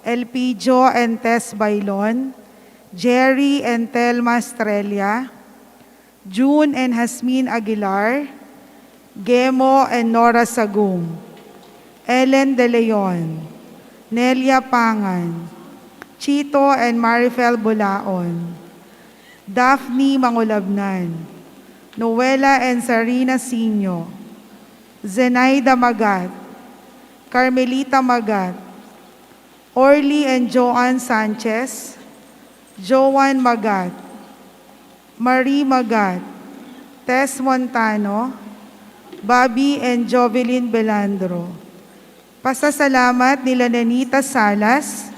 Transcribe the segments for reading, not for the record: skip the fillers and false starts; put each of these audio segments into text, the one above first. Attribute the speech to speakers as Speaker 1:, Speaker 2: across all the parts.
Speaker 1: Elpidio and Tess Bailon, Jerry and Telma Estrella, June and Hasmin Aguilar, Gemo and Nora Sagum, Ellen De Leon, Nelia Pangan, Chito and Marifel Bulaon, Daphne Mangulabnan, Noela and Sarina Sinyo, Zenaida Magat, Carmelita Magat, Orly and Joanne Sanchez, Joanne Magat, Marie Magat, Tess Montano, Bobby and Jovelyn Belandro. Pasasalamat nila Nenita Salas,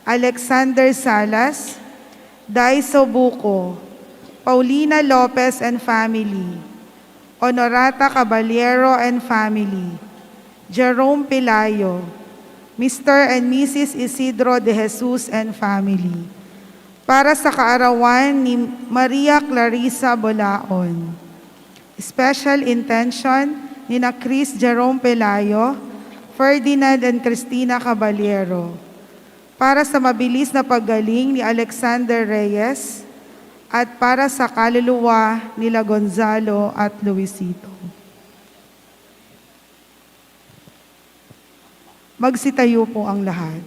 Speaker 1: Alexander Salas, Daiso Buco, Paulina Lopez and family, Honorata Caballero and family, Jerome Pilayo, Mr. and Mrs. Isidro de Jesus and family, para sa kaarawan ni Maria Clarissa Bolaon. Special intention ni na Chris Jerome Pelayo, Ferdinand and Cristina Caballero, para sa mabilis na paggaling ni Alexander Reyes at para sa kaluluwa nila Gonzalo at Luisito. Magsitayo po ang lahat.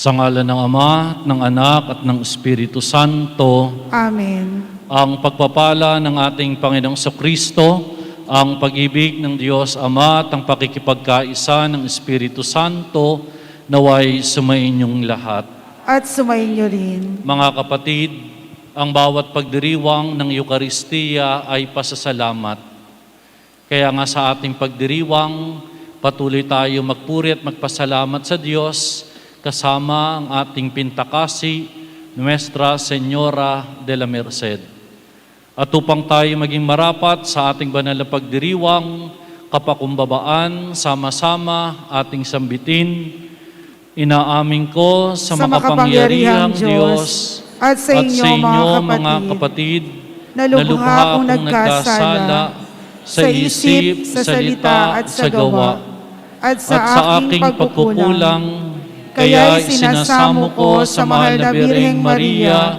Speaker 2: Sa ngalan ng Ama, ng Anak, at ng Espiritu Santo.
Speaker 1: Amen.
Speaker 2: Ang pagpapala ng ating Panginoong Kristo, ang pag-ibig ng Diyos Ama at ang pakikipagkaisa ng Espiritu Santo naway sumainyong lahat.
Speaker 1: At sumainyo rin.
Speaker 2: Mga kapatid, ang bawat pagdiriwang ng Eukaristiya ay pasasalamat. Kaya nga sa ating pagdiriwang, Patuloy tayo magpuri at magpasalamat sa Diyos kasama ang ating pintakasi, Nuestra Señora de la Merced. At upang tayo maging marapat sa ating banal na pagdiriwang, kapakumbabaan, sama-sama ating sambitin, inaamin ko sa makapangyarihang Diyos
Speaker 1: at sa inyo, mga kapatid, na lubha akong nagkasala sa isip, sa salita at sa gawa, at sa aking pagkukulang, kaya sinasamo ko sa mahal na Birheng Maria,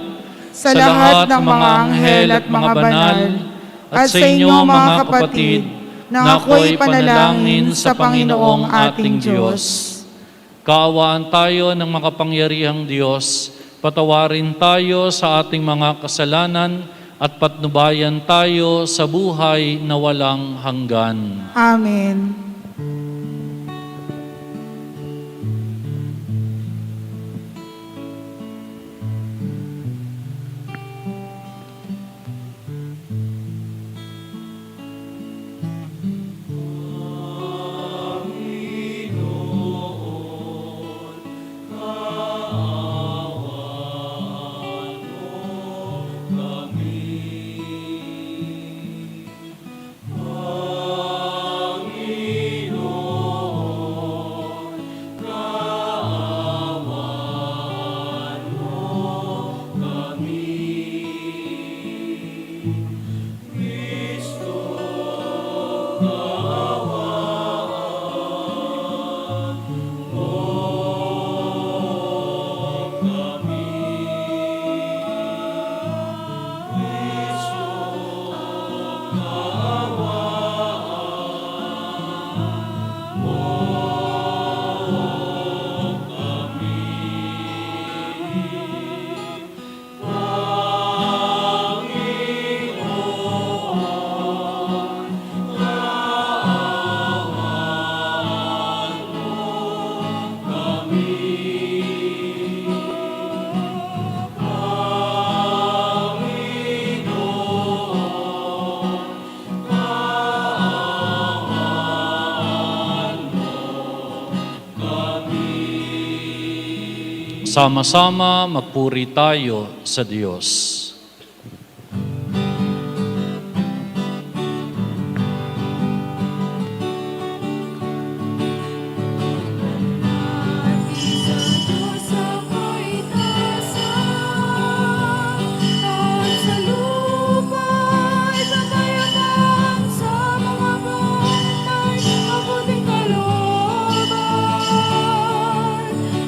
Speaker 1: sa lahat ng mga anghel at mga banal, at sa inyo, mga kapatid, na ako'y panalangin sa Panginoong ating Diyos.
Speaker 2: Kaawaan tayo ng makapangyarihang Diyos, patawarin tayo sa ating mga kasalanan at patnubayan tayo sa buhay na walang hanggan.
Speaker 1: Amen.
Speaker 2: Sama-sama magpuri tayo sa Diyos.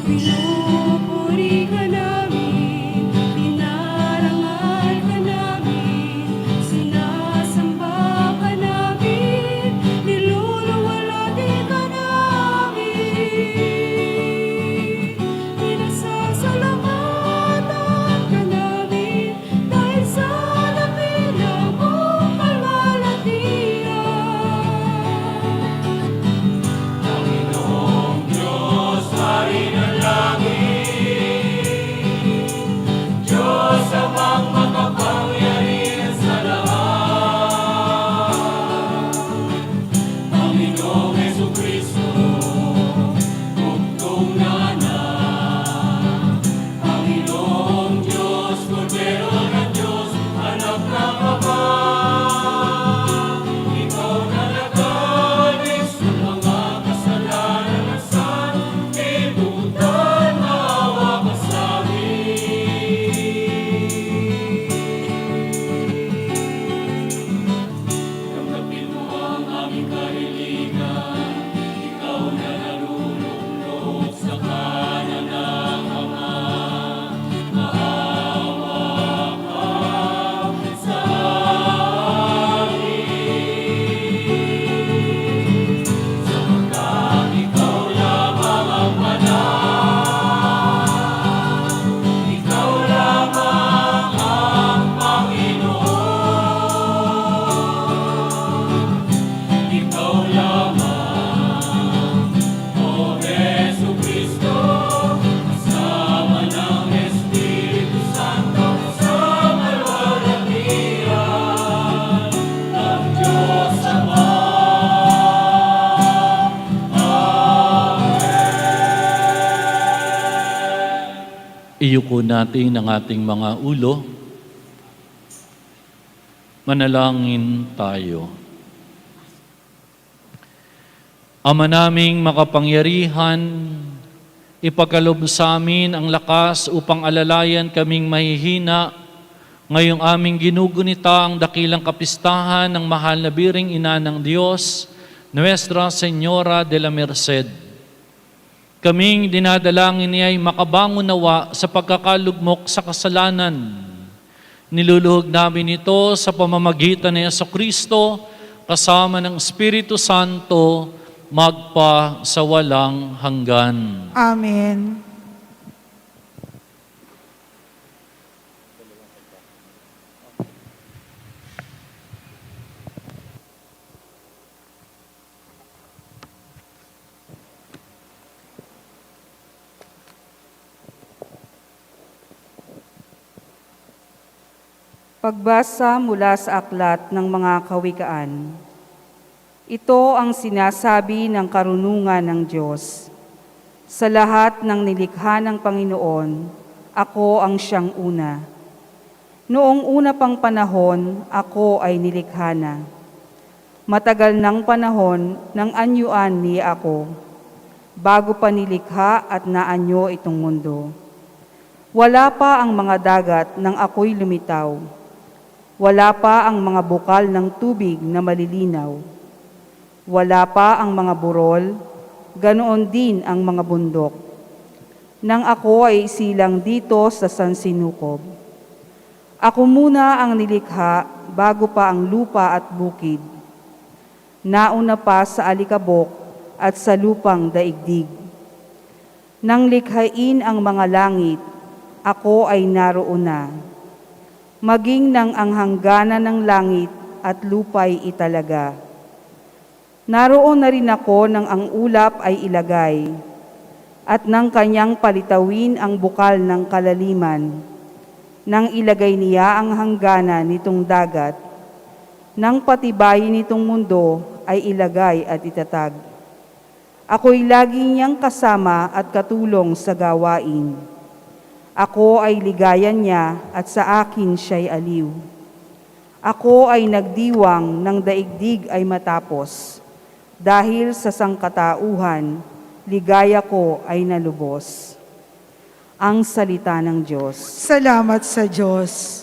Speaker 3: Pinupuri ka namin, pinarangal
Speaker 2: Iyuko natin ang ating mga ulo. Manalangin tayo. Ama naming makapangyarihan, ipagkaloob sa amin ang lakas upang alalayan kaming mahihina ngayong aming ginugunita ang dakilang kapistahan ng mahal na biring ina ng Diyos, Nuestra Señora de la Merced. Kaming dinadalangin niya ay makabangon nawa sa pagkakalugmok sa kasalanan. Niluluhog namin ito sa pamamagitan ni Jesucristo kasama ng Espiritu Santo magpa sa walang hanggan.
Speaker 3: Amen.
Speaker 4: Pagbasa mula sa aklat ng mga kawikaan. Ito ang sinasabi ng karunungan ng Diyos. Sa lahat ng nilikha ng Panginoon, ako ang siyang una. Noong una pang panahon, ako ay nilikha na. Matagal ng panahon nang anyuan niya ako, bago pa nilikha at naanyo itong mundo. Wala pa ang mga dagat nang ako'y lumitaw. Wala pa ang mga bukal ng tubig na malilinaw. Wala pa ang mga burol, ganoon din ang mga bundok. Nang ako ay isilang dito sa sansinukob. Ako muna ang nilikha bago pa ang lupa at bukid. Nauna pa sa alikabok at sa lupang daigdig. Nang likhain ang mga langit, ako ay naroon na. Maging nang ang hangganan ng langit at lupa'y italaga. Naroon na rin ako nang ang ulap ay ilagay, at nang kanyang palitawin ang bukal ng kalaliman, nang ilagay niya ang hangganan nitong dagat, nang patibayin nitong mundo ay ilagay at itatag. Ako'y lagi niyang kasama at katulong sa gawain. Ako ay ligayan niya at sa akin siya'y aliw. Ako ay nagdiwang ng daigdig ay matapos. Dahil sa sangkatauhan, ligaya ko ay nalubos. Ang salita ng Diyos.
Speaker 3: Salamat sa Diyos.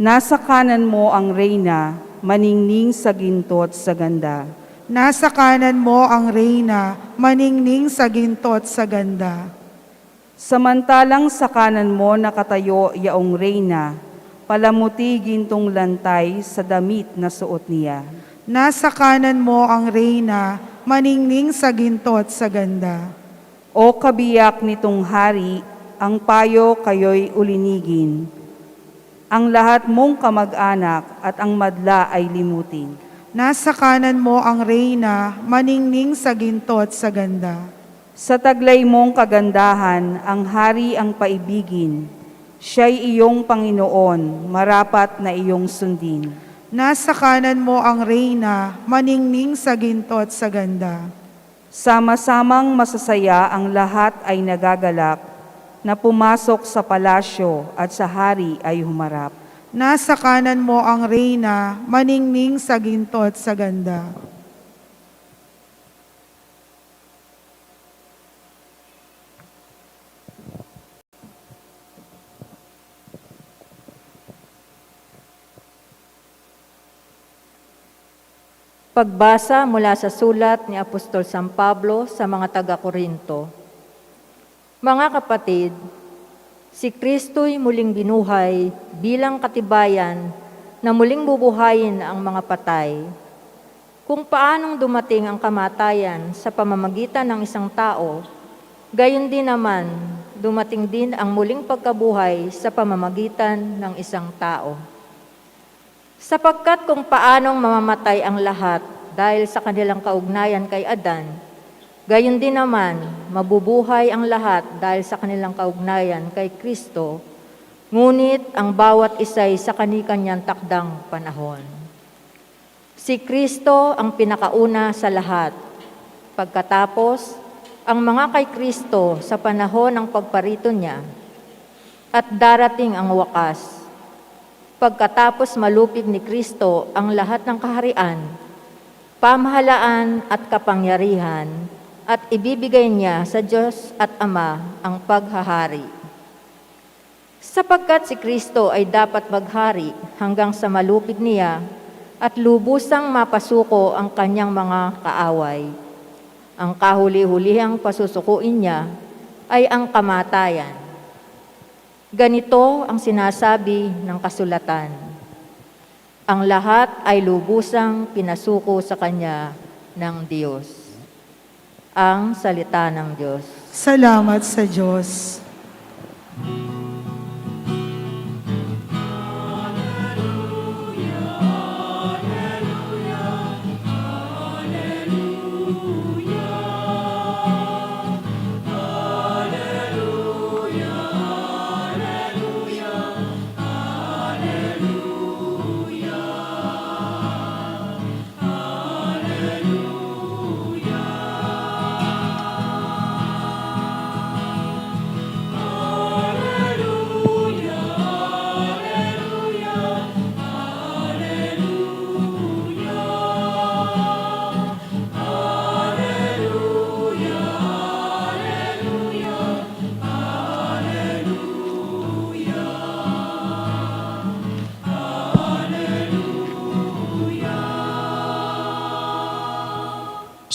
Speaker 4: Nasa kanan mo ang reyna, maningning sa ginto at sa ganda.
Speaker 3: Nasa kanan mo ang reyna, maningning sa ginto at sa ganda.
Speaker 4: Samantalang sa kanan mo nakatayo yaong reyna, palamuti gintong lantay sa damit na suot niya.
Speaker 3: Nasa kanan mo ang reyna, maningning sa ginto at sa ganda.
Speaker 4: O kabiyak nitong hari, ang payo kayo'y ulinigin. Ang lahat mong kamag-anak at ang madla ay limutin.
Speaker 3: Nasa kanan mo ang reyna, maningning sa ginto at sa ganda.
Speaker 4: Sa taglay mong kagandahan, ang hari ang paibigin. Siya'y iyong Panginoon, marapat na iyong sundin.
Speaker 3: Nasa kanan mo ang reyna, maningning sa ginto at sa ganda.
Speaker 4: Sama-samang masasaya ang lahat ay nagagalak, na pumasok sa palasyo at sa hari ay humarap.
Speaker 3: Nasa kanan mo ang reyna, maningning sa ginto at sa ganda.
Speaker 5: Pagbasa mula sa sulat ni Apostol San Pablo sa mga taga-Korinto. Mga kapatid, si Kristo'y muling binuhay bilang katibayan na muling bubuhayin ang mga patay. Kung paanong dumating ang kamatayan sa pamamagitan ng isang tao, gayon din naman dumating din ang muling pagkabuhay sa pamamagitan ng isang tao. Sapagkat kung paanong mamamatay ang lahat dahil sa kanilang kaugnayan kay Adan, gayon din naman mabubuhay ang lahat dahil sa kanilang kaugnayan kay Kristo, ngunit ang bawat isa'y sa kani-kanyang takdang panahon. Si Kristo ang pinakauna sa lahat. Pagkatapos, ang mga kay Kristo sa panahon ng pagparito niya, At darating ang wakas. Pagkatapos malupig ni Kristo ang lahat ng kaharian, pamahalaan at kapangyarihan, at ibibigay niya sa Diyos at Ama ang paghahari. Sapagkat si Kristo ay dapat maghari hanggang sa malupig niya at lubusang mapasuko ang kanyang mga kaaway. Ang kahuli-hulihang pasusukuin niya ay ang kamatayan. Ganito ang sinasabi ng kasulatan. Ang lahat ay lubusang pinasuko sa Kanya ng Diyos. Ang salita ng Diyos.
Speaker 3: Salamat sa Diyos.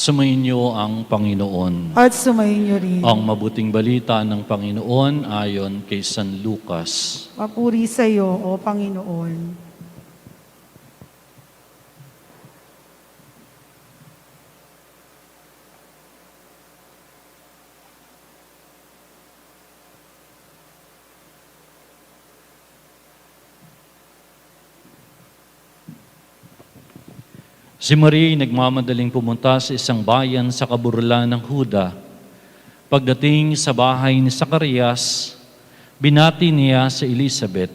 Speaker 2: Sumainyo ang Panginoon.
Speaker 3: At sumainyo rin.
Speaker 2: Ang mabuting balita ng Panginoon ayon kay San Lucas.
Speaker 3: Papuri sa iyo, O Panginoon.
Speaker 2: Si Maria ay nagmamadaling pumunta sa isang bayan sa kaburlan ng Huda. Pagdating sa bahay ni Zacarias, binati niya si Elizabeth.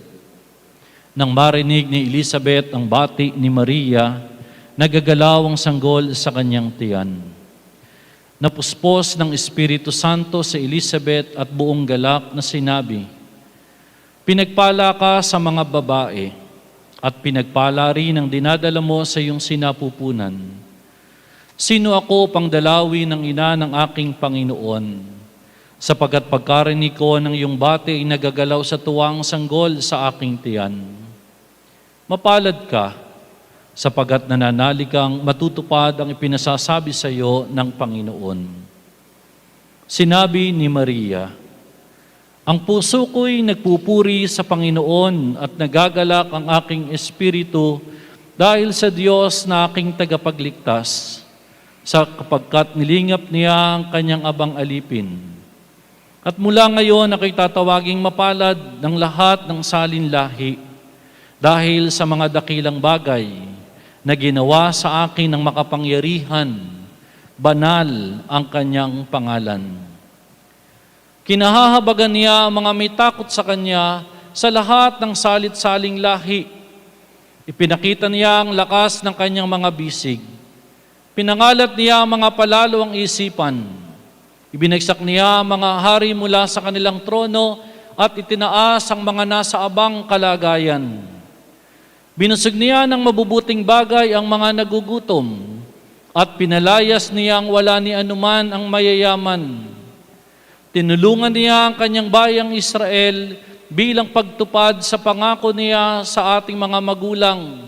Speaker 2: Nang marinig ni Elizabeth ang bati ni Maria, nagagalaw ang sanggol sa kanyang tiyan. Napuspos ng Espiritu Santo si Elizabeth at buong galak na sinabi, "Pinagpala ka sa mga babae, at pinagpala rin ang dinadala mo sa iyong sinapupunan. Sino ako pang dalawi ng ina ng aking Panginoon? Sapagkat pagkarinig ko ng iyong bati ay nagagalaw sa tuwang sanggol sa aking tiyan. Mapalad ka, sapagkat nananalig kang matutupad ang ipinasasabi sa iyo ng Panginoon." Sinabi ni Maria, "Ang puso ko'y nagpupuri sa Panginoon at nagagalak ang aking espiritu dahil sa Diyos na aking tagapagligtas, sapagkat nilingap niya ang kanyang abang alipin. At mula ngayon ako'y tatawaging mapalad ng lahat ng salinlahi dahil sa mga dakilang bagay na ginawa sa akin ng makapangyarihan, banal ang kanyang pangalan. Kinahahabagan niya ang mga may takot sa Kanya sa lahat ng salit-saling lahi. Ipinakita niya ang lakas ng Kanyang mga bisig. Pinangalat niya ang mga palalawang isipan. Ibinagsak niya ang mga hari mula sa kanilang trono at itinaas ang mga nasa abang kalagayan. Binusog niya ng mabubuting bagay ang mga nagugutom at pinalayas niya ang wala ni anuman ang mayayaman. Tinulungan niya ang kanyang bayang Israel bilang pagtupad sa pangako niya sa ating mga magulang,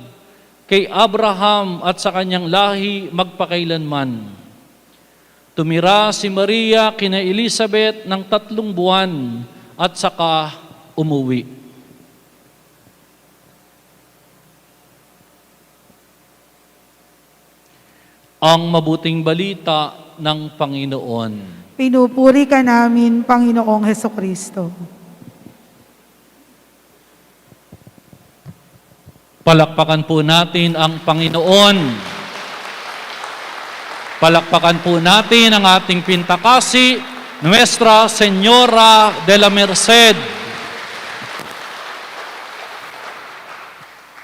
Speaker 2: kay Abraham at sa kanyang lahi magpakailanman. Tumira si Maria kina Elizabeth ng 3 buwan at saka umuwi. Ang mabuting balita ng Panginoon.
Speaker 3: Pinupuri ka namin, Panginoong Hesukristo.
Speaker 2: Palakpakan po natin ang Panginoon. Palakpakan po natin ang ating pintakasi, Nuestra Señora de la Merced.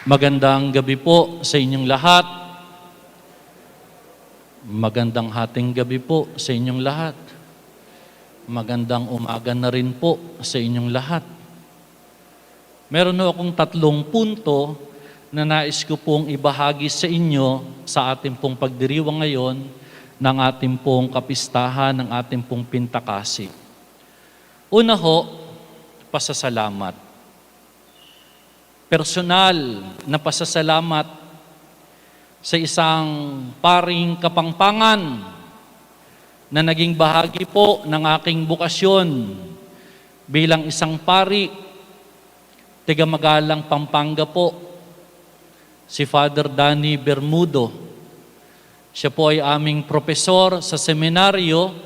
Speaker 2: Magandang gabi po sa inyong lahat. Magandang hating gabi po sa inyong lahat. Magandang umaga na rin po sa inyong lahat. Meron ho akong 3 punto na nais ko pong ibahagi sa inyo sa ating pong pagdiriwang ngayon ng ating pong kapistahan, ng ating pong Pintakasi. Una ho, pasasalamat. Personal na pasasalamat sa isang paring Kapampangan na naging bahagi po ng aking bukasyon bilang isang pari, taga-Magalang, Pampanga po, si Father Danny Bermudo. Siya po ay aming propesor sa seminaryo,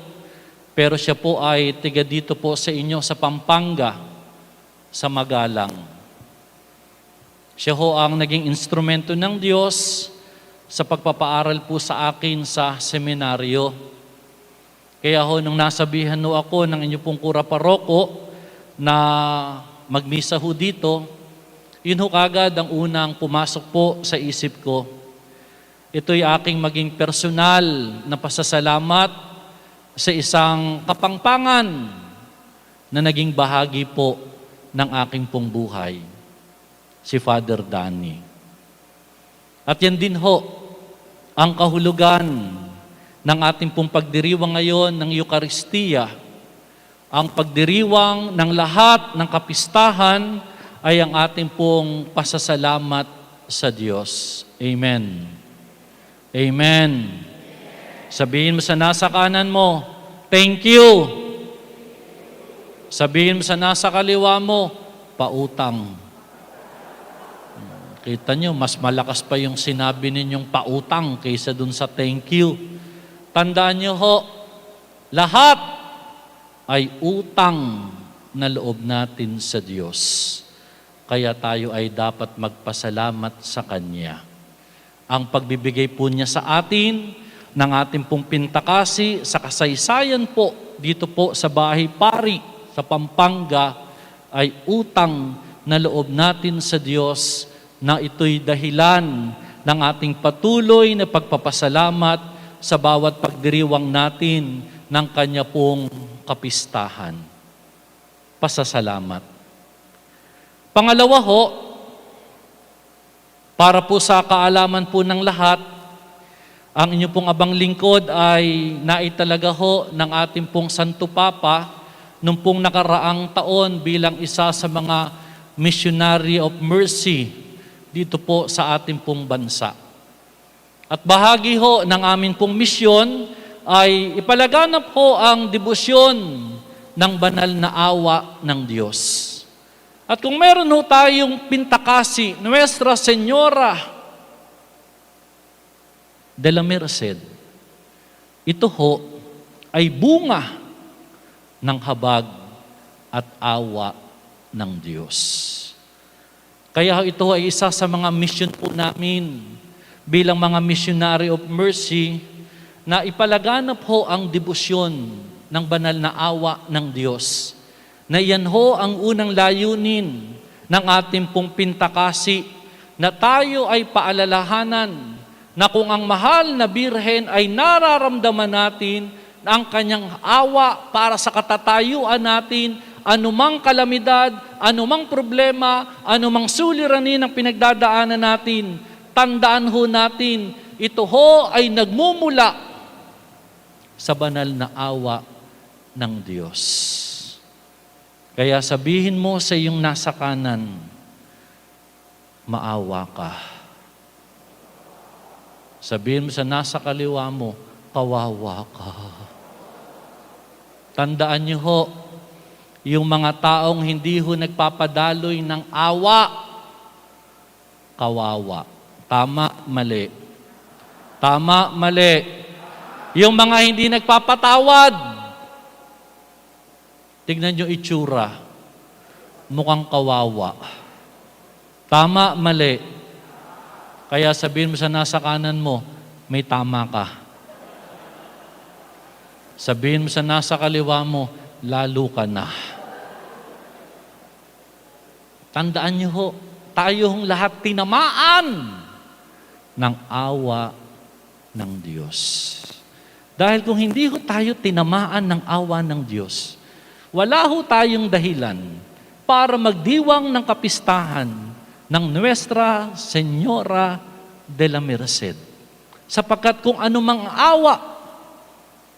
Speaker 2: pero siya po ay taga dito po sa inyo sa Pampanga, sa Magalang. Siya ho ang naging instrumento ng Diyos sa pagpapaaral po sa akin sa seminaryo. Kaya ho, nung nasabihan ho ako ng inyo pong kura paroko na magmisa ho dito, yun ho kagad ang unang pumasok po sa isip ko. Ito'y aking maging personal na pasasalamat sa isang Kapampangan na naging bahagi po ng aking pong buhay, si Father Danny. At yan din ho ang kahulugan ng ating pong pagdiriwang ngayon ng Eucharistia. Ang pagdiriwang ng lahat ng kapistahan ay ang ating pong pasasalamat sa Diyos. Amen. Amen. Sabihin mo sa nasa kanan mo, thank you. Sabihin mo sa nasa kaliwa mo, pautang. Kita nyo, mas malakas pa yung sinabi ninyong pautang kaysa dun sa thank you. Tandaan nyo ho, lahat ay utang na loob natin sa Diyos. Kaya tayo ay dapat magpasalamat sa Kanya. Ang pagbibigay po niya sa atin ng ating pong Pintakasi sa kasaysayan po dito po sa Bahay Pari sa Pampanga ay utang na loob natin sa Diyos na ito'y dahilan ng ating patuloy na pagpapasalamat sa bawat pagdiriwang natin ng Kanya pong kapistahan. Pasasalamat. Pangalawa ho, para po sa kaalaman po ng lahat, ang inyo pong abang lingkod ay naitalaga ho ng ating pong Santo Papa nung pong nakaraang taon bilang isa sa mga Missionary of Mercy dito po sa ating pong bansa. At bahagi ho ng amin pong misyon ay ipalaganap ho ang debosyon ng banal na awa ng Diyos. At kung meron ho tayong Pintakasi, Nuestra Señora de la Merced, ito ho ay bunga ng habag at awa ng Diyos. Kaya ito ay isa sa mga mission po namin bilang mga Missionary of Mercy na ipalaganap ho ang debosyon ng banal na awa ng Diyos. Na yan ho ang unang layunin ng ating pong Pintakasi na tayo ay paalalahanan na kung ang mahal na Birhen ay nararamdaman natin na ang kanyang awa para sa katatayuan natin, anumang kalamidad, anumang problema, anumang suliranin ang pinagdadaanan natin, tandaan ho natin, ito ho ay nagmumula sa banal na awa ng Diyos. Kaya sabihin mo sa iyong nasa kanan, maawa ka. Sabihin mo sa nasa kaliwa mo, kawawa ka. Tandaan niyo ho, yung mga taong hindi ho nagpapadaloy ng awa, kawawa. Tama, mali. Tama, mali. Yung mga hindi nagpapatawad, tignan nyo itsura, mukhang kawawa. Tama, mali. Kaya sabihin mo sa nasa kanan mo, may tama ka. Sabihin mo sa nasa kaliwa mo, lalo ka na. Tandaan nyo ho, tayong lahat tinamaan ng awa ng Diyos. Dahil kung hindi ho tayo tinamaan ng awa ng Diyos, wala ho tayong dahilan para magdiwang ng kapistahan ng Nuestra Señora de la Merced. Sapagkat kung anumang awa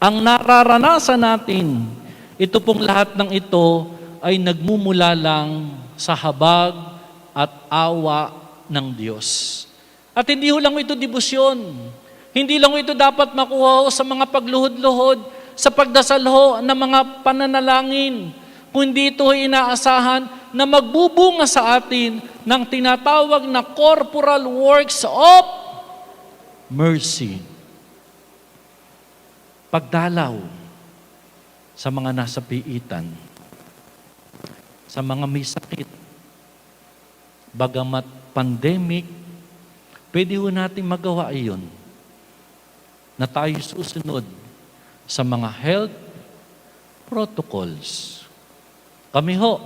Speaker 2: ang nararanasan natin, ito pong lahat ng ito ay nagmumula lang sa habag at awa ng Diyos. At hindi ho lang ito debosyon. Hindi lang ito dapat makuha ho sa mga pagluhod-luhod, sa pagdasal ho ng mga pananalangin. Kundi ito ay inaasahan na magbubunga sa atin ng tinatawag na corporal works of mercy. Pagdalaw sa mga nasa piitan, sa mga may sakit, bagamat pandemic, pwede ho natin magawa iyon na tayo susunod sa mga health protocols. Kami ho,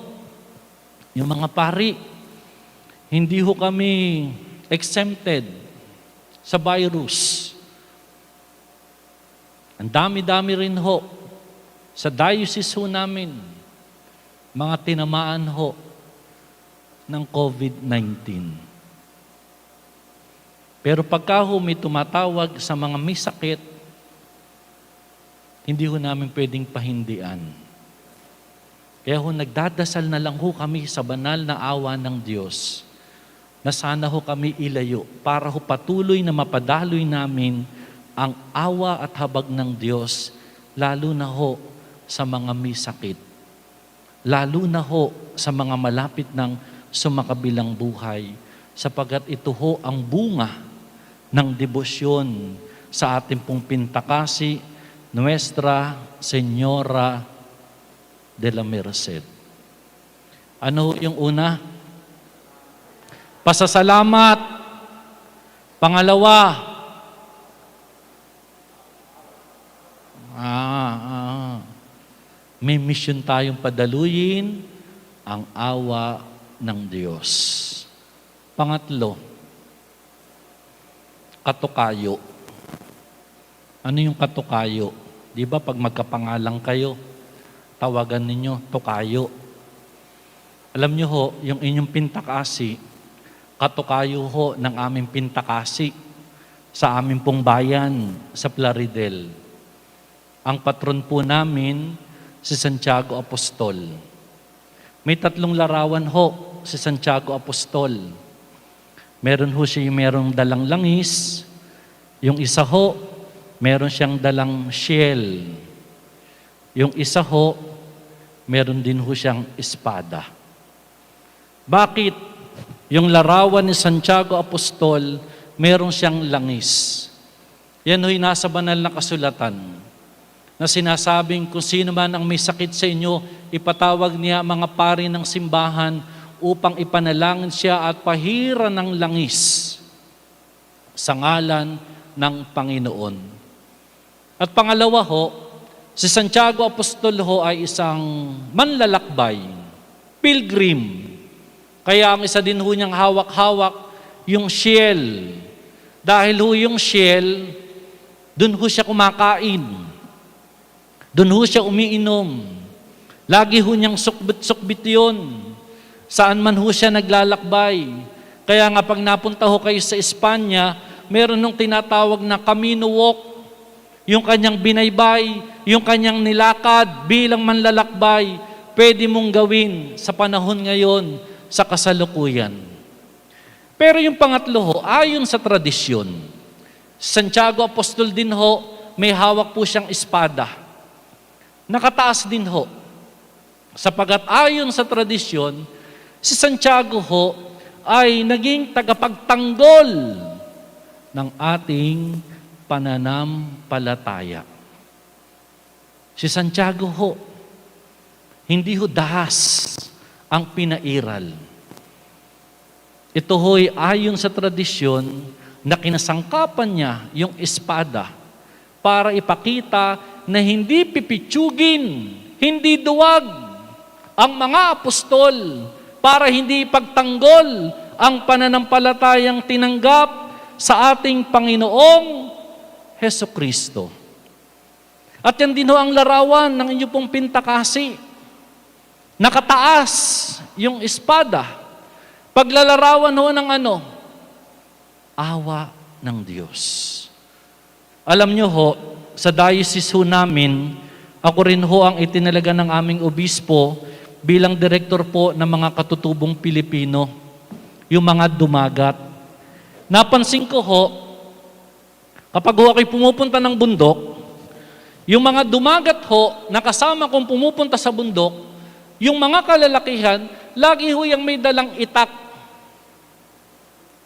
Speaker 2: yung mga pari, hindi ho kami exempted sa virus. Ang dami-dami rin ho sa diocese ho namin, mga tinamaan ho ng COVID-19. Pero pagka ho may tumatawag sa mga may sakit, hindi ho namin pwedeng pahindian. Kaya ho nagdadasal na lang ho kami sa banal na awa ng Diyos na sana ho kami ilayo para ho patuloy na mapadaloy namin ang awa at habag ng Diyos, lalo na ho sa mga may sakit. Lalo na ho sa mga malapit ng sumakabilang buhay, sapagkat ito ho ang bunga ng debosyon sa ating pong pintakasi, Nuestra Señora de la Merced. Ano yung una? Pasasalamat. Pangalawa, may mission tayong padaluyin ang awa ng Diyos. Pangatlo, katukayo. Ano yung katukayo? Di ba pag magkapangalang kayo, tawagan ninyo, tukayo. Alam nyo ho, yung inyong pintakasi, katukayo ho ng aming pintakasi sa aming pong bayan, sa Plaridel. Ang patron po namin, si Santiago Apostol. May 3 larawan ho si Santiago Apostol. Meron ho siya yung merong dalang langis, yung isa ho, meron siyang dalang shield. Yung isa ho, meron din ho siyang espada. Bakit? Yung larawan ni Santiago Apostol, meron siyang langis. Yan ho'y nasa banal na kasulatan na sinasabing kung sino man ang may sakit sa inyo, ipatawag niya mga pari ng simbahan upang ipanalangin siya at pahiran ng langis sa ngalan ng Panginoon. At pangalawa ho, si Santiago Apostol ho ay isang manlalakbay, pilgrim. Kaya ang isa din ho niyang hawak-hawak, yung shell. Dahil ho yung shell, dun ho siya kumakain. Dun ho siya umiinom. Lagi ho niyang sukbit-sukbit yun. Saan man ho siya naglalakbay. Kaya nga pag napunta ho kayo sa Espanya, meron nung tinatawag na Camino Walk. Yung kanyang binaybay, yung kanyang nilakad bilang manlalakbay, pwede mong gawin sa panahon ngayon sa kasalukuyan. Pero yung pangatlo ho, ayon sa tradisyon, Santiago Apostol din ho, may hawak po siyang espada. Nakataas din ho. Sapagat ayon sa tradisyon, si Santiago ho ay naging tagapagtanggol ng ating pananampalataya. Si Santiago ho, hindi ho dahas ang pinairal. Ito ho'y ayon sa tradisyon na kinasangkapan niya yung espada para ipakita na hindi pipitsugin, hindi duwag ang mga apostol para hindi ipagtanggol ang pananampalatayang tinanggap sa ating Panginoong Hesukristo. At yan din ho ang larawan ng inyong pong pintakasi. nakataas yung espada. Paglalarawan ho ng awa ng Diyos. Alam nyo ho, sa diocese ho namin, ako rin ho ang itinalaga ng aming obispo bilang direktor po ng mga katutubong Pilipino, yung mga dumagat. Napansin ko ho, kapag ho ako'y pumupunta ng bundok, yung mga dumagat ho, nakasama kong pumupunta sa bundok, yung mga kalalakihan, lagi ho yung may dalang itak.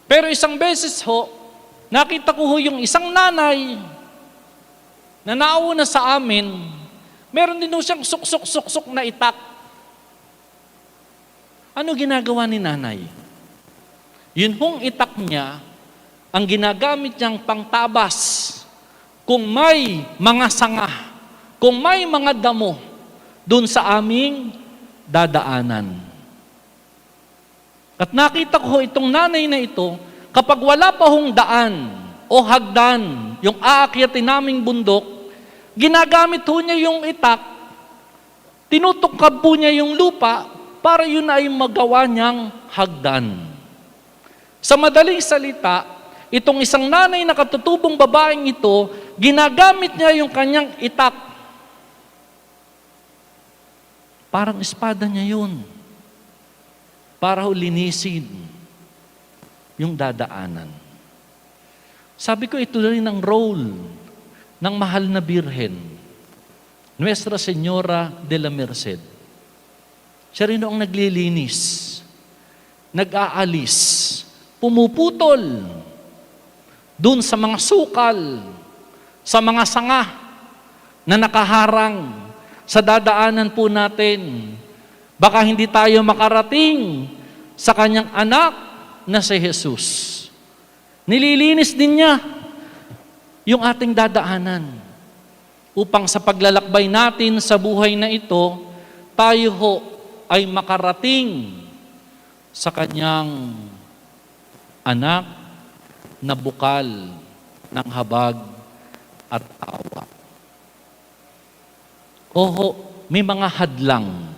Speaker 2: Pero isang beses ho, nakita ko ho yung isang nanay na nauna sa amin, meron din ho siyang suksok-suksok na itak. Ano ginagawa ni nanay? Yun hong itak niya, ang ginagamit niyang pangtabas kung may mga sanga, kung may mga damo dun sa aming dadaanan. At nakita ko itong nanay na ito, kapag wala pa hong daan o hagdan, yung aakyatin naming bundok, ginagamit ho niya yung itak, tinutukab po niya yung lupa para yun ay magawa niyang hagdan. Sa madaling salita, itong isang nanay na katutubong babaeng ito, ginagamit niya yung kanyang itak. Parang espada niya yun. Para ho linisin yung dadaanan. Sabi ko, ito rin ang role ng mahal na Birhen, Nuestra Señora de la Merced. Siya rin ang naglilinis, nag-aalis, pumuputol dun sa mga sukal, sa mga sanga na nakaharang sa dadaanan po natin. Baka hindi tayo makarating sa kanyang anak na si Jesus. Nililinis din niya yung ating dadaanan upang sa paglalakbay natin sa buhay na ito, tayo ho ay makarating sa kanyang anak na bukal ng habag at awa. Oho, may mga hadlang.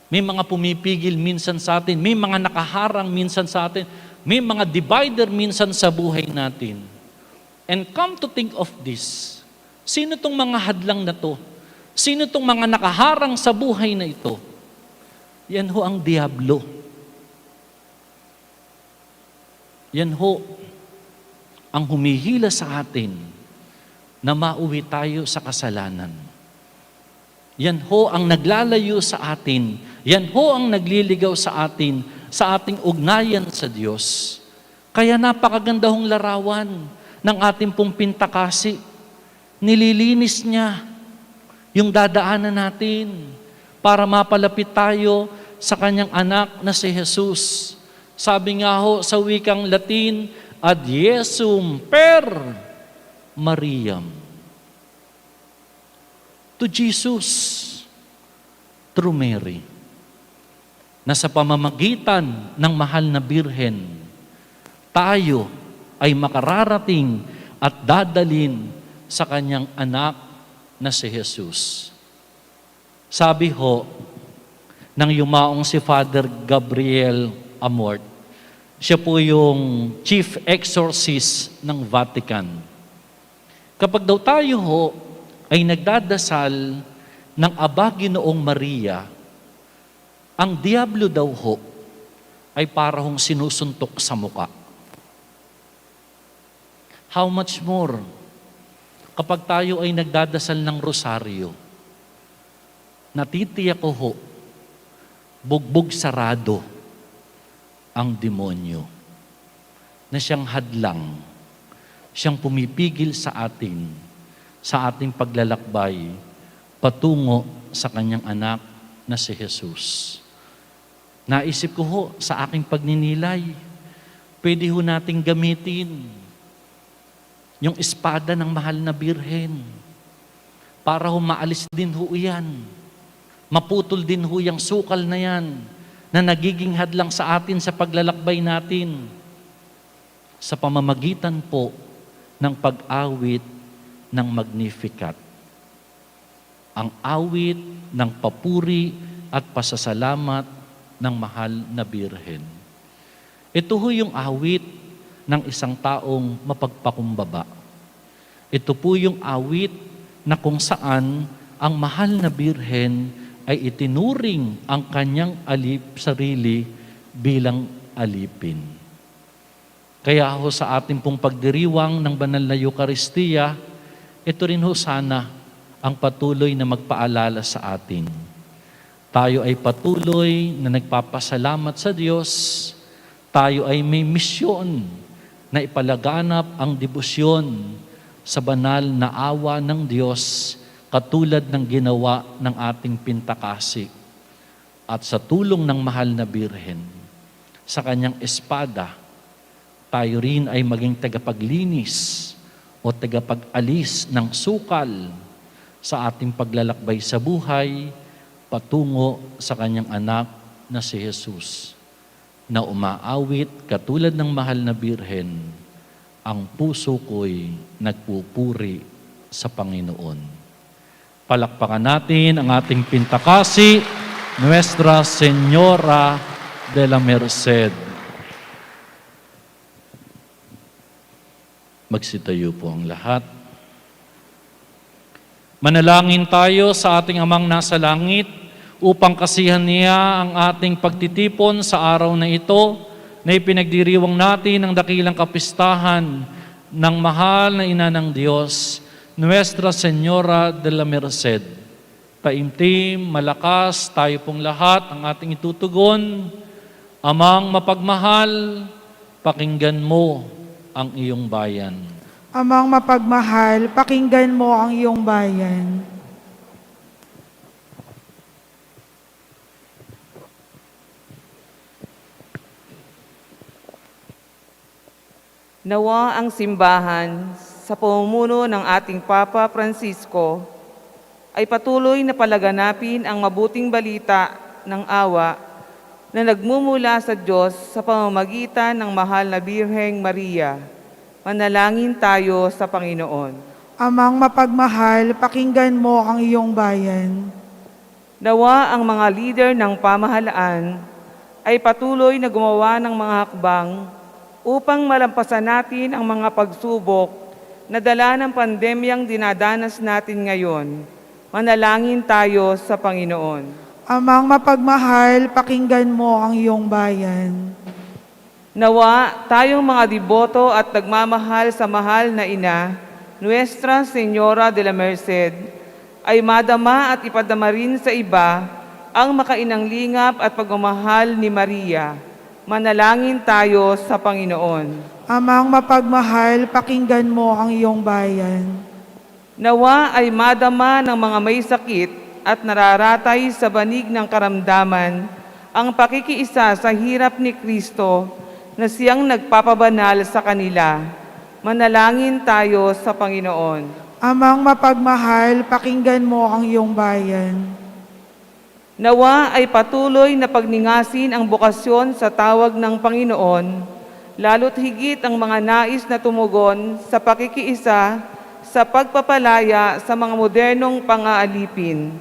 Speaker 2: May mga pumipigil minsan sa atin, may mga nakaharang minsan sa atin, may mga divider minsan sa buhay natin. And come to think of this, sino tong mga hadlang na to? Sino tong mga nakaharang sa buhay na ito? Yan ho ang diablo. Yan ho ang humihila sa atin na mauwi tayo sa kasalanan. Yan ho ang naglalayo sa atin. Yan ho ang nagliligaw sa atin, sa ating ugnayan sa Diyos. Kaya napakaganda hong larawan ng ating pong pintakasi. Nililinis niya yung dadaanan natin para mapalapit tayo sa kanyang anak na si Jesus. Sabi nga ho sa wikang Latin, ad Jesum per Mariam. To Jesus through Mary, na sa pamamagitan ng mahal na Birhen, tayo ay makararating at dadalin sa kanyang anak na si Jesus. Sabi ho ng yumaong si Father Gabriel Amort, siya po yung chief exorcist ng Vatican. Kapag daw tayo ho ay nagdadasal ng Aba Ginoong Maria, ang diablo daw ho ay parang sinusuntok sa muka. How much more kapag tayo ay nagdadasal ng rosaryo, natitiyak ko ho, bugbog sarado ang demonyo na siyang hadlang, siyang pumipigil sa atin, sa ating paglalakbay patungo sa kanyang anak na si Jesus. Naisip ko ho sa aking pagninilay, pwede ho nating gamitin yung espada ng mahal na Birhen para ho maalis din ho yan. Maputol din ho yung sukal na yan na nagiging hadlang sa atin sa paglalakbay natin sa pamamagitan po ng pag-awit ng Magnificat. ang awit ng papuri at pasasalamat ng mahal na Birhen. Ito ho yung awit ng isang taong mapagpakumbaba. Ito po yung awit na kung saan ang mahal na Birhen ay itinuring ang kanyang sarili bilang alipin. Kaya ho sa ating pong pagdiriwang ng banal na Eucharistia, ito rin ho sana ang patuloy na magpaalala sa atin. Tayo ay patuloy na nagpapasalamat sa Diyos. Tayo ay may misyon na ipalaganap ang debosyon sa banal na awa ng Diyos katulad ng ginawa ng ating pintakasi. At sa tulong ng mahal na Birhen, sa kanyang espada, tayo rin ay maging tagapaglinis o tagapag-alis ng sukal sa ating paglalakbay sa buhay patungo sa kanyang anak na si Jesus, na umaawit katulad ng mahal na Birhen, ang puso ko'y nagpupuri sa Panginoon. Palakpakan natin ang ating pintakasi, Nuestra Señora de la Merced. Magsitayo po ang lahat. Manalangin tayo sa ating Amang nasa langit upang kasihan niya ang ating pagtitipon sa araw na ito na ipinagdiriwang natin ang dakilang kapistahan ng mahal na Ina ng Diyos, Nuestra Señora de la Merced. Taimtim, malakas, tayo pong lahat ang ating itutugon. Amang mapagmahal, pakinggan mo ang iyong bayan.
Speaker 3: Amang mapagmahal, pakinggan mo ang iyong bayan.
Speaker 4: Nawa ang simbahan sa pamumuno ng ating Papa Francisco ay patuloy na palaganapin ang mabuting balita ng awa na nagmumula sa Diyos sa pamamagitan ng mahal na Birheng Maria. Manalangin tayo sa Panginoon.
Speaker 3: Amang mapagmahal, pakinggan mo ang iyong bayan.
Speaker 4: Nawa ang mga leader ng pamahalaan ay patuloy na gumawa ng mga hakbang upang malampasan natin ang mga pagsubok na dala ng pandemyang dinadanas natin ngayon. Manalangin tayo sa Panginoon.
Speaker 3: Amang mapagmahal, pakinggan mo ang iyong bayan.
Speaker 4: Nawa tayong mga deboto at nagmamahal sa mahal na Ina, Nuestra Señora de la Merced, ay madama at ipadama rin sa iba ang makainang lingap at pagmamahal ni Maria. Manalangin tayo sa Panginoon.
Speaker 3: Amang mapagmahal, pakinggan mo ang iyong bayan.
Speaker 4: Nawa ay madama ng mga may sakit at nararatay sa banig ng karamdaman ang pakikiisa sa hirap ni Kristo na siyang nagpapabanal sa kanila. Manalangin tayo sa Panginoon.
Speaker 3: Amang mapagmahal, pakinggan mo ang iyong bayan.
Speaker 4: Nawa ay patuloy na pagningasin ang bukasyon sa tawag ng Panginoon, lalo't higit ang mga nais na tumugon sa pakikiisa sa pagpapalaya sa mga modernong pang-aalipin.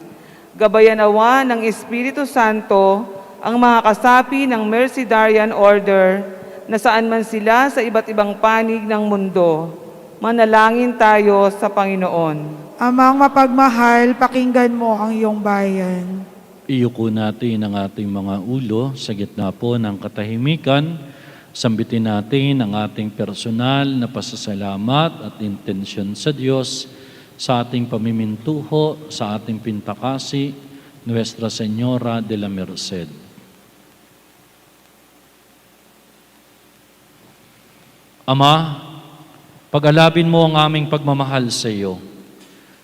Speaker 4: Gabayan nawa ng Espiritu Santo ang mga kasapi ng Mercedarian Order na saan man sila sa iba't ibang panig ng mundo. Manalangin tayo sa Panginoon.
Speaker 3: Amang mapagmahal, pakinggan mo ang iyong bayan.
Speaker 2: Iyuko natin ang ating mga ulo sa gitna po ng katahimikan. Sambitin natin ang ating personal na pasasalamat at intensyon sa Diyos sa ating pamimintuho, sa ating pintakasi, Nuestra Señora de la Merced. Ama, pag-alabin mo ang aming pagmamahal sa iyo.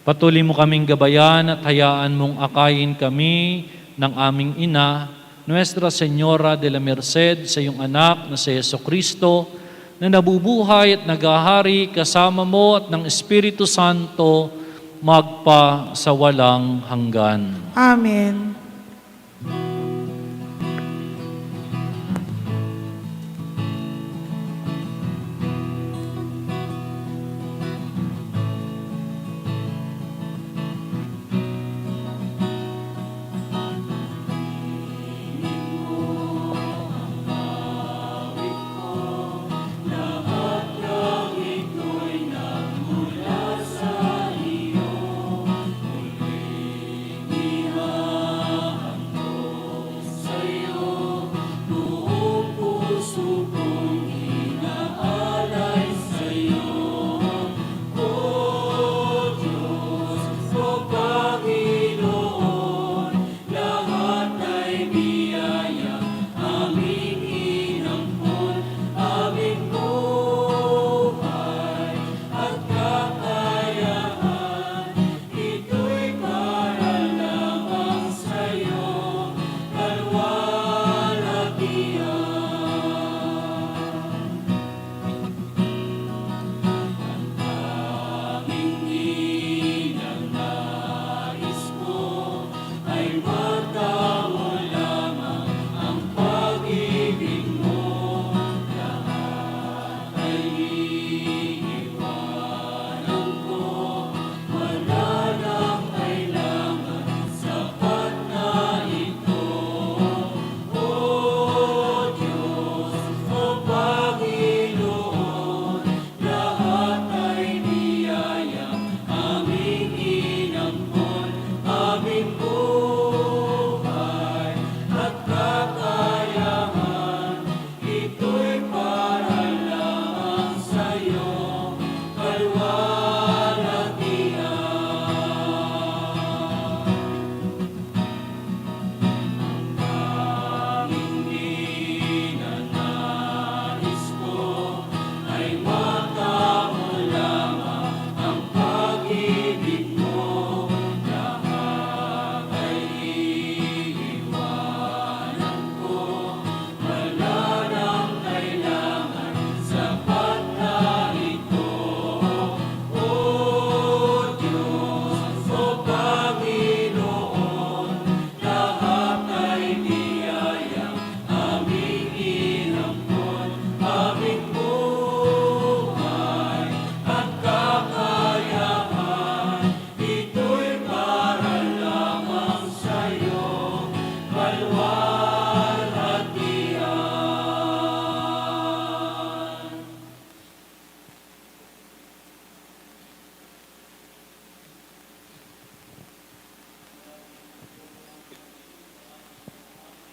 Speaker 2: Patuloy mo kaming gabayan at hayaan mong akayin kami ng aming Ina, Nuestra Señora de la Merced, sa iyong anak na si Jesucristo, na nabubuhay at naghahari kasama mo at ng Espiritu Santo magpa sa walang hanggan.
Speaker 3: Amen.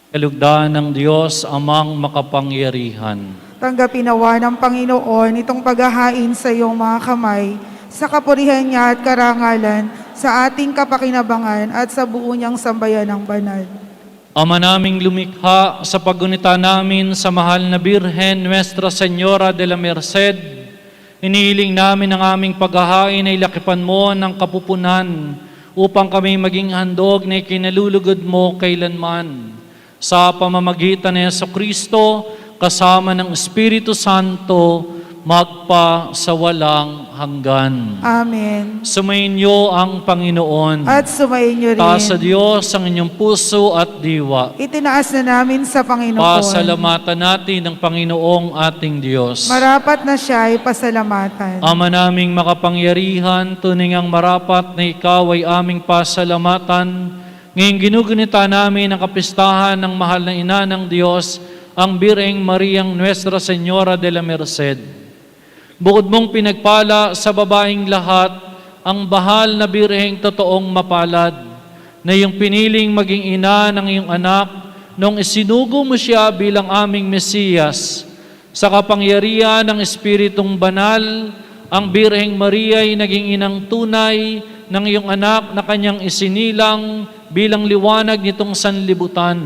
Speaker 2: Kalugdan ng Diyos amang makapangyarihan.
Speaker 3: Tanggapin nawa ng Panginoon itong paghahain sa iyong mga kamay, sa kapurihan niya at karangalan, sa ating kapakinabangan at sa buo niyang sambayan ng banal.
Speaker 2: Ama naming lumikha, sa paggunita namin sa mahal na Birhen Nuestra Señora de la Merced, inihiling namin ang aming paghahain ay lakipan mo ng kapupunan upang kami maging handog na ikinalulugod mo kailanman. Sa pamamagitan ni Jesucristo, kasama ng Espiritu Santo, magpa sa walang hanggan.
Speaker 3: Amen.
Speaker 2: Sumainyo ang Panginoon.
Speaker 3: At sumayin niyo rin.
Speaker 2: Taas sa Diyos ang inyong puso at diwa.
Speaker 3: Itinaas na namin sa Panginoon.
Speaker 2: Pasalamatan natin ang Panginoong ating Diyos.
Speaker 3: Marapat na siya ay pasalamatan.
Speaker 2: Ama naming makapangyarihan, tunay ang marapat na ikaw ay aming pasalamatan. Ngayong ginugunita namin ang kapistahan ng mahal na ina ng Diyos, ang Birheng Mariang Nuestra Señora de la Merced. Bukod mong pinagpala sa babaeng lahat, ang bahal na Birheng totoong mapalad, na iyong piniling maging ina ng iyong anak, nung isinugo mo siya bilang aming Mesiyas. Sa kapangyarihan ng Espiritong Banal, ang Birheng Maria ay naging inang tunay ng iyong anak na kanyang isinilang bilang liwanag nitong sanlibutan.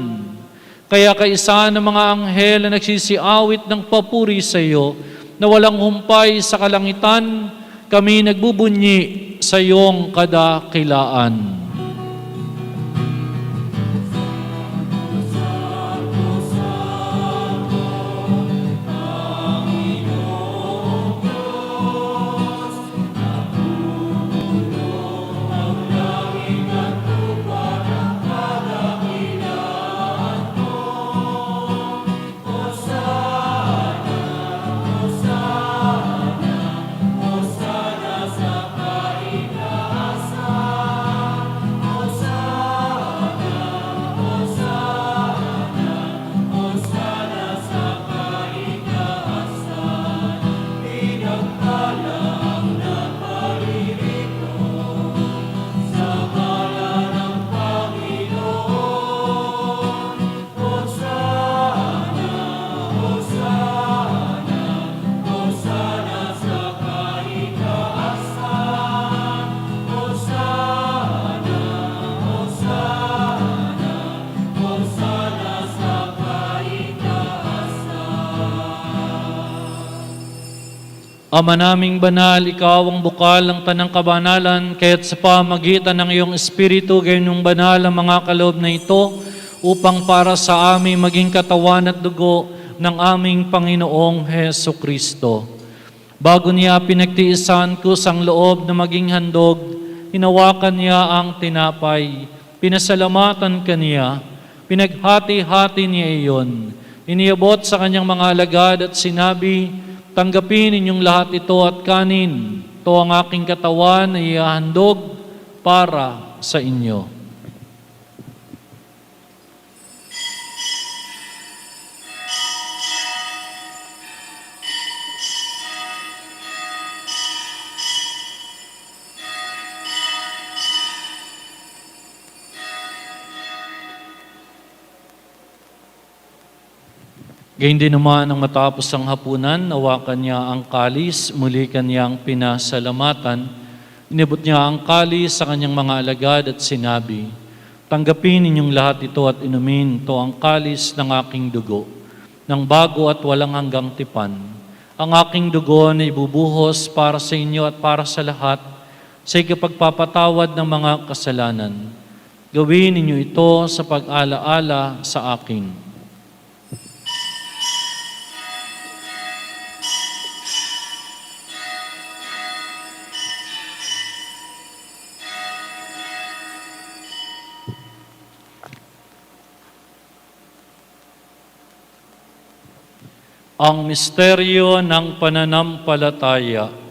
Speaker 2: Kaya kaisa ng mga anghel na nagsisiawit ng papuri sa iyo, na walang humpay sa kalangitan, kami nagbubunyi sa iyong kadakilaan. Ama naming banal, ikaw ang bukal ng tanang kabanalan, kaya't sa pamagitan ng iyong Espiritu, gayon yung banal ang mga kaloob na ito, upang para sa amin maging katawan at dugo ng aming Panginoong Heso Kristo. Bago niya pinagtiisan kusang loob na maging handog, hinawakan niya ang tinapay, pinasalamatan kaniya, pinaghati-hati niya iyon, iniabot sa kanyang mga alagad at sinabi, tanggapin ninyong lahat ito at kanin. Ito ang aking katawan na ihahandog para sa inyo. Gayun din naman ang matapos ang hapunan, nawakan niya ang kalis, muli kanyang pinasalamatan. Inibot niya ang kalis sa kanyang mga alagad at sinabi, tanggapin ninyong lahat ito at inumin, ito ang kalis ng aking dugo, ng bago at walang hanggang tipan. Ang aking dugo na ibubuhos para sa inyo at para sa lahat, sa ikapagpapatawad ng mga kasalanan. Gawin ninyo ito sa pag-alaala sa akin. Ang misteryo ng pananampalataya.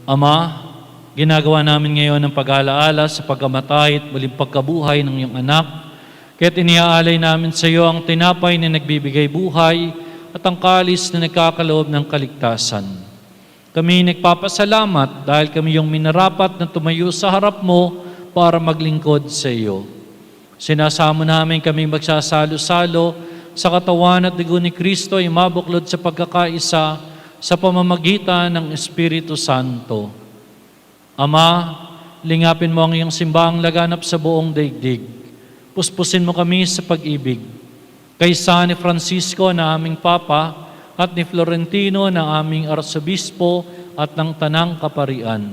Speaker 2: Ama, ginagawa namin ngayon ang pag-alaala sa pagkamatay at muling pagkabuhay ng iyong anak. Kaya't iniaalay namin sa iyo ang tinapay na nagbibigay buhay at ang kalis na nagkakaloob ng kaligtasan. Kami nagpapasalamat dahil kami yung minarapat na tumayo sa harap mo para maglingkod sa iyo. Sinasamo namin kami magsasalo-salo sa katawan at dugo ni Kristo ay mabuklod sa pagkakaisa sa pamamagitan ng Espiritu Santo. Ama, lingapin mo ang iyong simbahang laganap sa buong daigdig. Puspusin mo kami sa pag-ibig. Kaysa ni Francisco na aming Papa at ni Florentino na aming Arsobispo at ng Tanang Kaparian.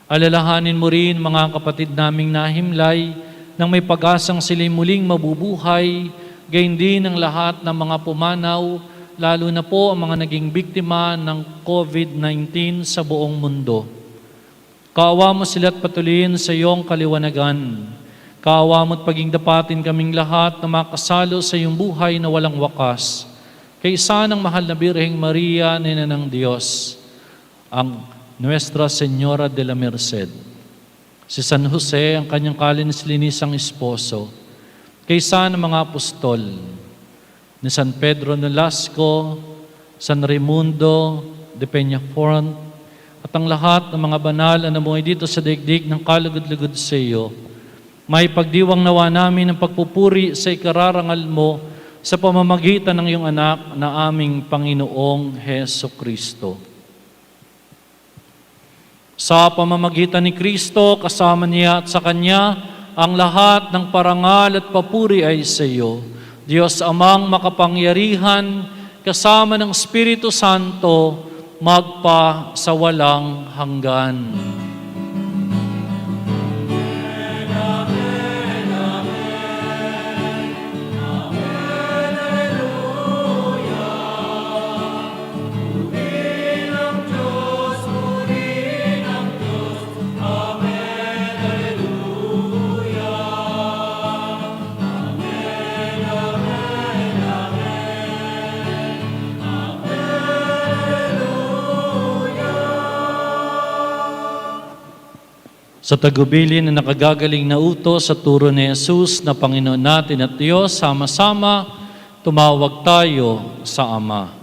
Speaker 2: Alalahanin mo rin mga kapatid naming nahimlay nang may pag-asang sila'y muling mabubuhay, gayon din ang lahat ng mga pumanaw, lalo na po ang mga naging biktima ng COVID-19 sa buong mundo. Kaawa mo sila't patuloyin sa iyong kaliwanagan. Kaawa mo't paging dapatin kaming lahat na makasalo sa iyong buhay na walang wakas. Kaysa ng mahal na Birheng Maria, Ina ng Diyos, ang Nuestra Señora de la Merced, si San Jose, ang kanyang kalinis-linisang esposo, kaysa ng mga apostol, ni San Pedro Nolasco, San Raimundo de Peñafort, at ang lahat ng mga banal na namuhay dito sa daigdig ng kalugod-lugod sa iyo, may pagdiwang nawa namin ang pagpupuri sa ikararangal mo sa pamamagitan ng iyong anak na aming Panginoong Heso Kristo. Sa pamamagitan ni Kristo, kasama niya at sa Kanya, ang lahat ng parangal at papuri ay sa iyo. Diyos Amang makapangyarihan, kasama ng Espiritu Santo, magpa sa walang hanggan. Sa tagubilin na nakagagaling na utos sa turo ni Jesus na Panginoon natin at Diyos, sama-sama tumawag tayo sa Ama.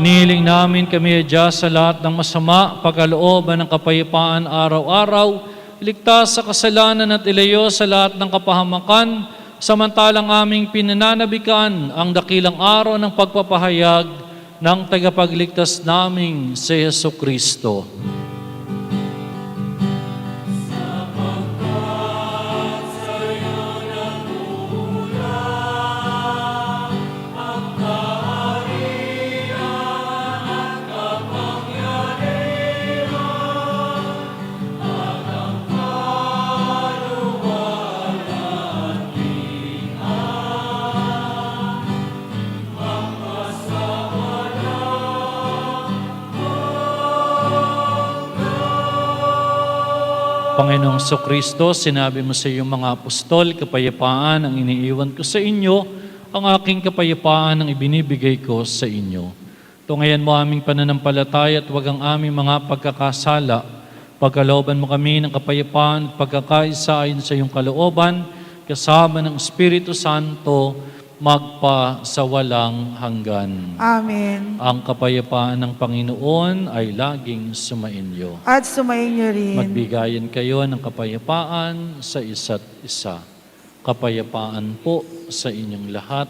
Speaker 2: Inihiling namin kami adya sa lahat ng masama, pagkalooban ng kapayapaan araw-araw, iligtas sa kasalanan at ilayo sa lahat ng kapahamakan, samantalang aming pinananabikan ang dakilang araw ng pagpapahayag ng tagapagligtas naming si Yesu Kristo. Panginoong Kristo, sinabi mo sa iyong mga apostol, kapayapaan ang iniiwan ko sa inyo, ang aking kapayapaan ang ibinibigay ko sa inyo. Tungayan mo aming pananampalataya at huwag ang aming mga pagkakasala. Pagkalooban mo kami ng kapayapaan at pagkakaisa ayon sa iyong kalooban, kasama ng Espiritu Santo, magpa sa walang hanggan.
Speaker 3: Amen.
Speaker 2: Ang kapayapaan ng Panginoon ay laging sumainyo.
Speaker 3: At sumainyo rin.
Speaker 2: Magbigayan kayo ng kapayapaan sa isa't isa. Kapayapaan po sa inyong lahat.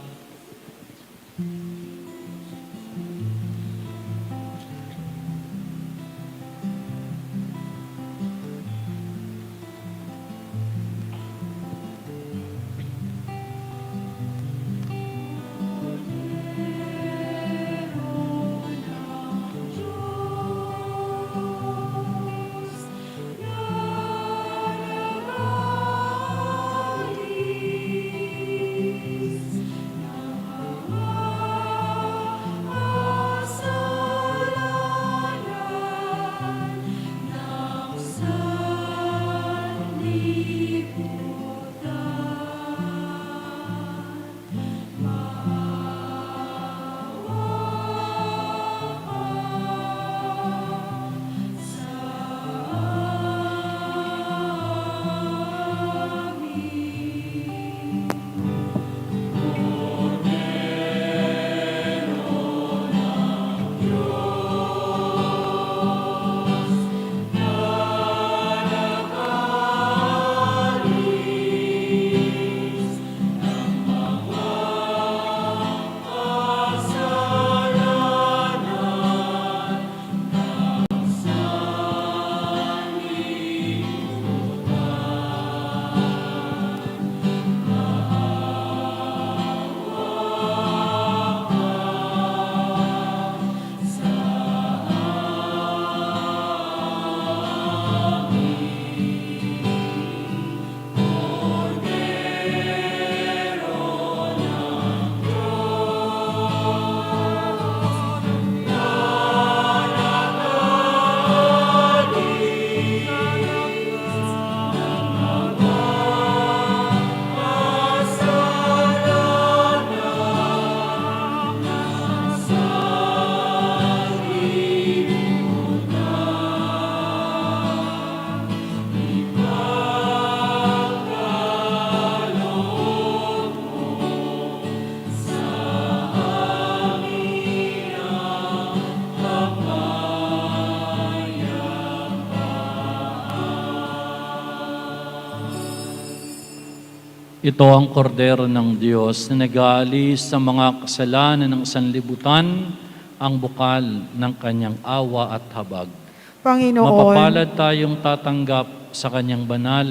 Speaker 2: Ito ang kordero ng Diyos na nag-aalis sa mga kasalanan ng sanlibutan, ang bukal ng kanyang awa at habag.
Speaker 3: Panginoon,
Speaker 2: Mapapalad tayong tatanggap sa kanyang banal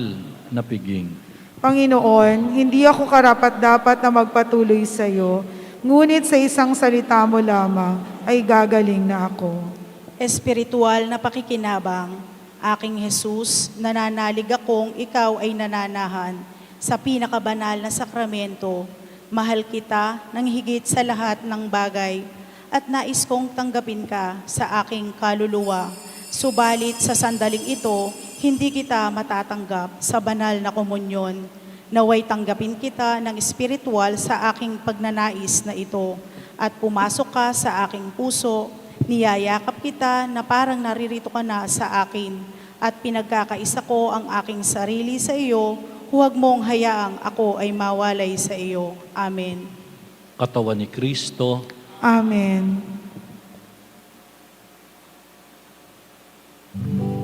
Speaker 2: na piging.
Speaker 3: Panginoon, hindi ako karapat-dapat na magpatuloy sa iyo, ngunit sa isang salita mo lamang ay gagaling na ako.
Speaker 6: Espiritual na pakikinabang, aking Jesus, nananalig akong ikaw ay nananahan sa pinakabanal na sakramento. Mahal kita ng higit sa lahat ng bagay at nais kong tanggapin ka sa aking kaluluwa. Subalit sa sandaling ito, hindi kita matatanggap sa banal na komunyon. Naway tanggapin kita ng espiritual sa aking pagnanais na ito at pumasok ka sa aking puso, niyayakap kita na parang naririto ka na sa akin at pinagkakaisa ko ang aking sarili sa iyo. Huwag mong hayaang ako ay mawalay sa iyo. Amen.
Speaker 2: Katawan ni Kristo.
Speaker 3: Amen.
Speaker 7: Amen.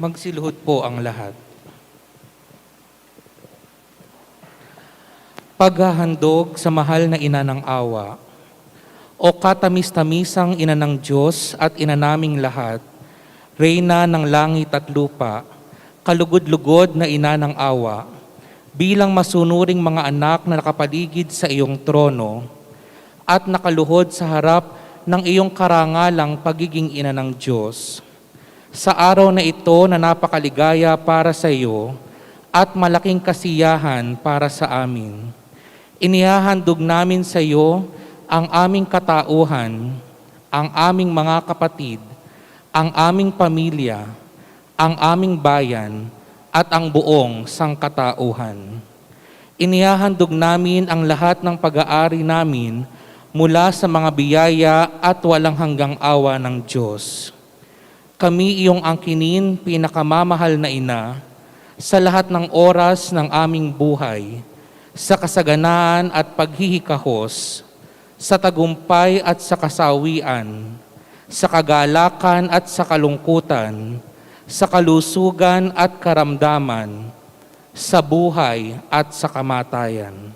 Speaker 7: Magsiluhod po ang lahat. Paghahandog sa mahal na ina ng awa, o katamis-tamisang ina ng Diyos at ina naming lahat, reyna ng langit at lupa, kalugod-lugod na ina ng awa, bilang masunuring mga anak na nakapaligid sa iyong trono at nakaluhod sa harap ng iyong karangalang pagiging ina ng Diyos. Sa araw na ito na napakaligaya para sa iyo at malaking kasiyahan para sa amin, inihahandog namin sa iyo ang aming katauhan, ang aming mga kapatid, ang aming pamilya, ang aming bayan, at ang buong sangkatauhan. Inihahandog namin ang lahat ng pag-aari namin mula sa mga biyaya at walang hanggang awa ng Diyos. Kami iyong angkinin, pinakamamahal na ina, sa lahat ng oras ng aming buhay, sa kasaganaan at paghihikahos, sa tagumpay at sa kasawian, sa kagalakan at sa kalungkutan, sa kalusugan at karamdaman, sa buhay at sa kamatayan.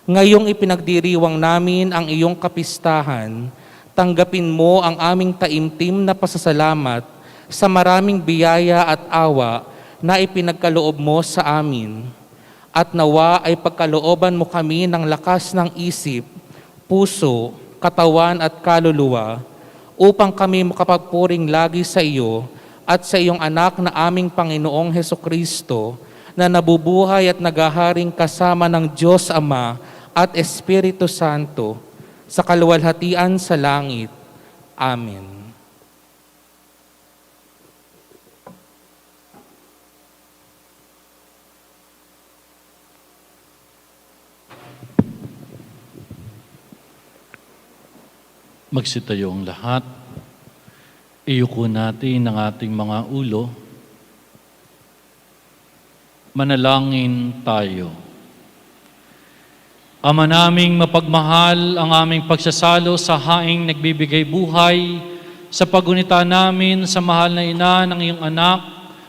Speaker 7: Ngayong ipinagdiriwang namin ang iyong kapistahan, tanggapin mo ang aming taimtim na pasasalamat sa maraming biyaya at awa na ipinagkaloob mo sa amin. At nawa ay pagkalooban mo kami ng lakas ng isip, puso, katawan at kaluluwa, upang kami makapagpuring lagi sa iyo at sa iyong anak na aming Panginoong Hesukristo, na nabubuhay at naghaharing kasama ng Diyos Ama at Espiritu Santo, sa kaluwalhatian sa langit. Amen.
Speaker 2: Magsitayo ang lahat. Iyuko natin ang ating mga ulo. Manalangin tayo. Ama naming mapagmahal, ang aming pagsasalo sa haing nagbibigay buhay, sa pagunita namin sa mahal na ina ng iyong anak,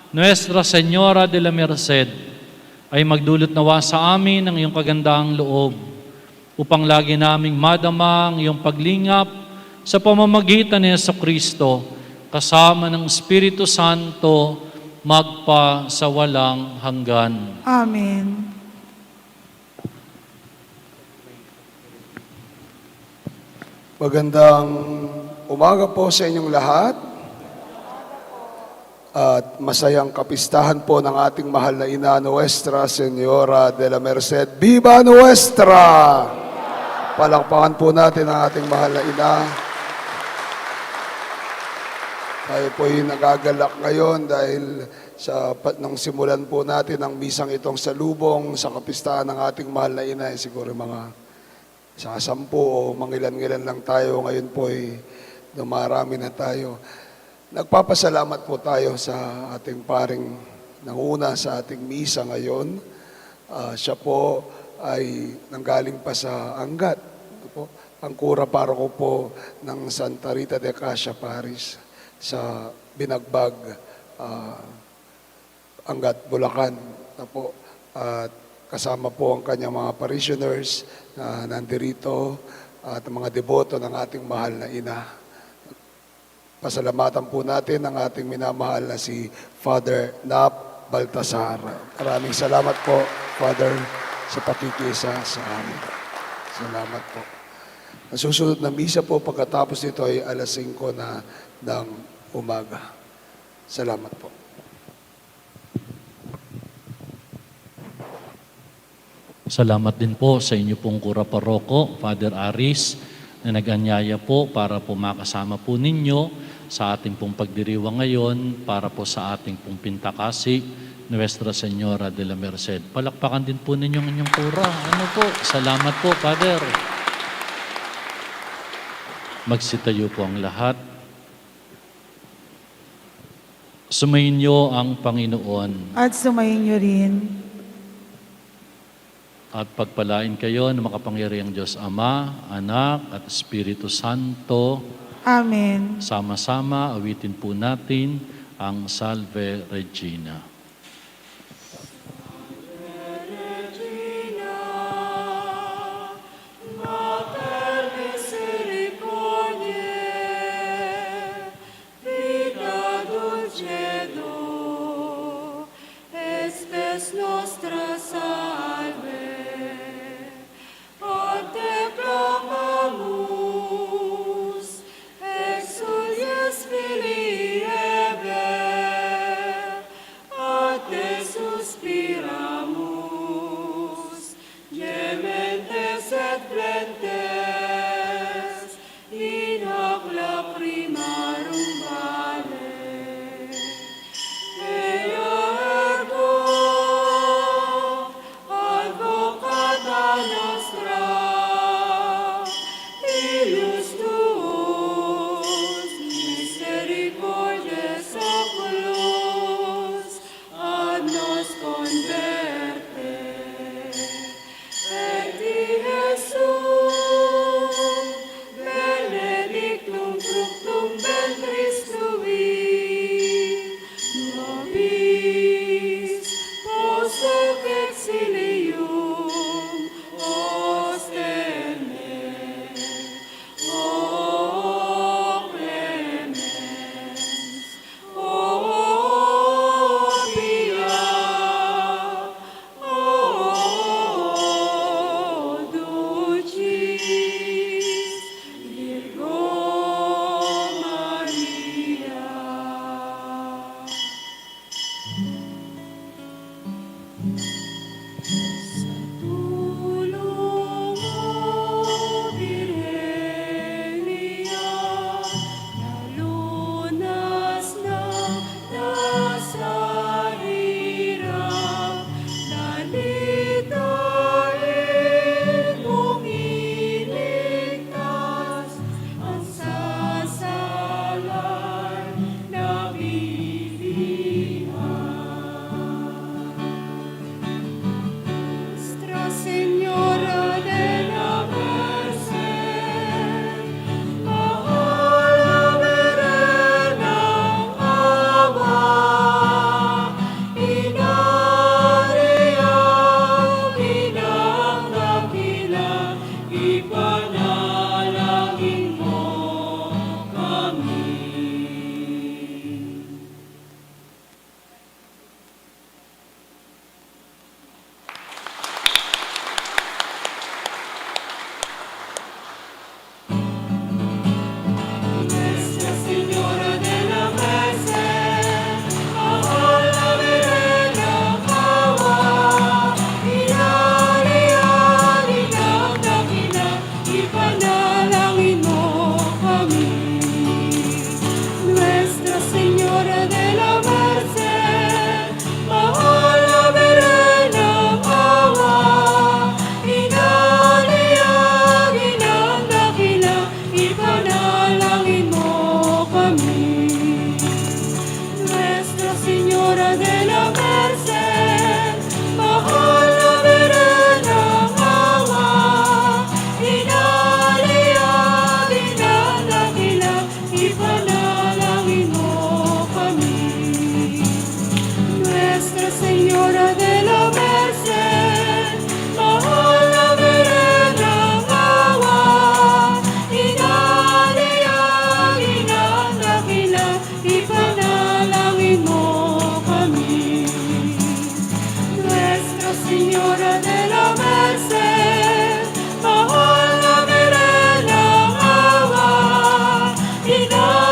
Speaker 2: Nuestra Señora de la Merced, ay magdulot nawa sa amin ang iyong kagandahang loob, upang lagi naming madama ang iyong paglingap sa pamamagitan ni Jesucristo, kasama ng Espiritu Santo, magpa sa walang hanggan.
Speaker 3: Amen.
Speaker 8: Magandang umaga po sa inyong lahat. At masayang kapistahan po ng ating mahal na ina, Nuestra Señora de la Merced. Viva Nuestra! Palakpakan po natin ang ating mahal na ina. Tayo po yung nagagalak ngayon dahil nang simulan po natin ang misang itong salubong sa kapistahan ng ating mahal na ina, siguro mga 10 o mangilan-ngilan lang tayo. Ngayon po ay dumarami na tayo. Nagpapasalamat po tayo sa ating paring nanguna sa ating misa ngayon. Siya po ay nanggaling pa sa Angat. Ito po, ang kura paroko po ng Santa Rita de Acacia Parish sa Binagbag, Angat, Bulacan. Ito po, at kasama po ang kanyang mga parishioners na nandirito at mga deboto ng ating mahal na ina. Pasalamatan po natin ang ating minamahal na si Father Nap Baltasar. Maraming salamat po, Father, sa pakikisa sa amin. Salamat po. Ang susunod na misa po pagkatapos nito ay alas 5 na ng umaga. Salamat po.
Speaker 2: Salamat din po sa inyo pong kura paroko, Father Aris, na nag-anyaya po para po makasama po ninyo sa ating pong pagdiriwang ngayon para po sa ating pong pintakasi, Nuestra Señora de la Merced. Palakpakan din po ninyo ang inyong kura. Ano po? Salamat po, Father. Magsitayo po ang lahat. Sumayin niyo ang Panginoon.
Speaker 3: At sumayin niyo rin.
Speaker 2: At pagpalain kayo ng makapangyarihang Diyos Ama, Anak, at Espiritu Santo.
Speaker 3: Amen.
Speaker 2: Sama-sama, awitin po natin ang Salve Regina.
Speaker 9: Nostra salve, ad te clamamus, exulies filii Eve, ad te suspiramus, gementes et plentes, in hoc lacrimarum vale.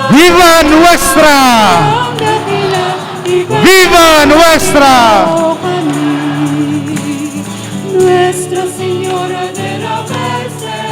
Speaker 10: ¡Viva nuestra! ¡Viva nuestra!
Speaker 9: Nuestra Señora de la Merced.